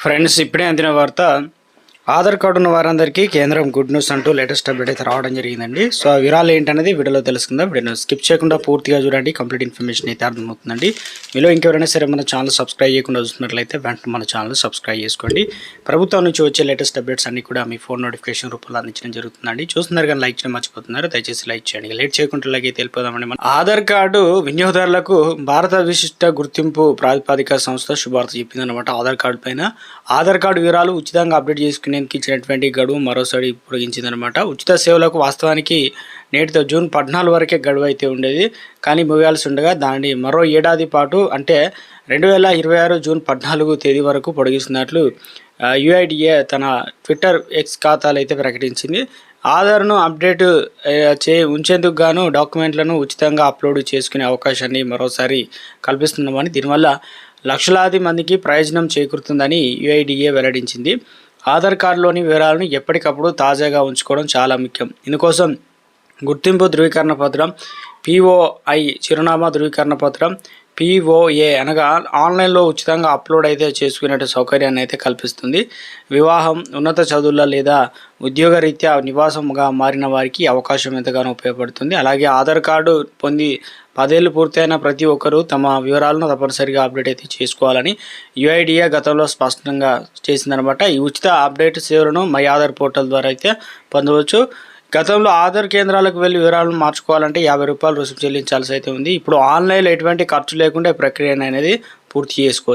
Friends, ఇప్పుడే అందిన వార్త. ఆధార్ కార్డు ఉన్న వారందరికీ కేంద్రం గుడ్ న్యూస్ అంటూ లేటెస్ట్ అప్డేట్ అయితే రావడం జరిగిందండి. సో ఆ వివరాలు ఏంటనేది వీడియోలో తెలుసుకుందాం. వీడియోని స్కిప్ చేయకుండా పూర్తిగా చూడండి. కంప్లీట్ ఇన్ఫర్మేషన్ అయితే అర్థమవుతుందండి. మీలో ఇంకెవరైనా సరే మన ఛానల్ సబ్స్క్రైబ్ చేయకుండా చూస్తున్నట్లయితే వెంటనే మన ఛానల్ సబ్స్క్రైబ్ చేసుకోండి. ప్రభుత్వం నుంచి వచ్చే లేటెస్ట్ అప్డేట్స్ అన్ని కూడా మీ ఫోన్ నోటిఫికేషన్ రూపంలో అందించడం జరుగుతుందండి. చూస్తున్నారు కానీ లైక్ చేయడం మర్చిపోతున్నారు. దయచేసి లైక్ చేయండి. లేట్ చేయకుండా లైక్ అయితే వెళ్ళిపోదామండి. మన ఆధార్ కార్డు వినియోగదారులకు భారత విశిష్ట గుర్తింపు ప్రాతిపదిక సంస్థ శుభార్త చెప్పిందనమాట. ఆధార్ కార్డు పైన ఆధార్ కార్డు వివరాలు ఉచితంగా అప్డేట్ చేసుకునేందుకు ఇచ్చినటువంటి గడువు మరోసారి పొడిగించిందనమాట. ఉచిత సేవలకు వాస్తవానికి నేటితో జూన్ 14 వరకే గడువు అయితే ఉండేది, కానీ ముగియాల్సి ఉండగా దాన్ని మరో ఏడాది పాటు అంటే 2026 జూన్ 14 తేదీ వరకు పొడిగిస్తున్నట్లు యుఐడిఏ తన ట్విట్టర్ ఎక్స్ ఖాతాలో అయితే ప్రకటించింది. ఆధార్ను అప్డేట్ ఉంచేందుకు గాను డాక్యుమెంట్లను ఉచితంగా అప్లోడ్ చేసుకునే అవకాశాన్ని మరోసారి కల్పిస్తున్నామని, దీనివల్ల లక్షలాది మందికి ప్రయోజనం చేకూరుతుందని యుఐడిఏ వెల్లడించింది. ఆధార్ కార్డులోని వివరాలను ఎప్పటికప్పుడు తాజాగా ఉంచుకోవడం చాలా ముఖ్యం. ఇందుకోసం గుర్తింపు ధృవీకరణ పత్రం, పిఓఐ చిరునామా ధృవీకరణ పత్రం, పిఓఏ అనగా ఆన్లైన్లో ఉచితంగా అప్లోడ్ అయితే చేసుకునే సౌకర్యాన్ని అయితే కల్పిస్తుంది. వివాహం, ఉన్నత చదువుల లేదా ఉద్యోగరీత్యా నివాసంగా మారిన వారికి అవకాశం ఎంతగానో ఉపయోగపడుతుంది. అలాగే ఆధార్ కార్డు పొంది 10 ఏళ్ళు పూర్తయిన ప్రతి ఒక్కరూ తమ వివరాలను తప్పనిసరిగా అప్డేట్ అయితే చేసుకోవాలని యుఐడిఏ గతంలో స్పష్టంగా చేసిందనమాట. ఈ ఉచిత అప్డేట్ సేవలను మై ఆధార్ పోర్టల్ ద్వారా అయితే పొందవచ్చు. గతంలో ఆధార్ కేంద్రాలకు వెళ్ళి వివరాలను మార్చుకోవాలంటే ₹50 రుసుము చెల్లించాల్సి అయితే ఉంది. ఇప్పుడు ఆన్లైన్లో ఎటువంటి ఖర్చు లేకుండా ప్రక్రియ అనేది పూర్తి చేసుకోవచ్చు.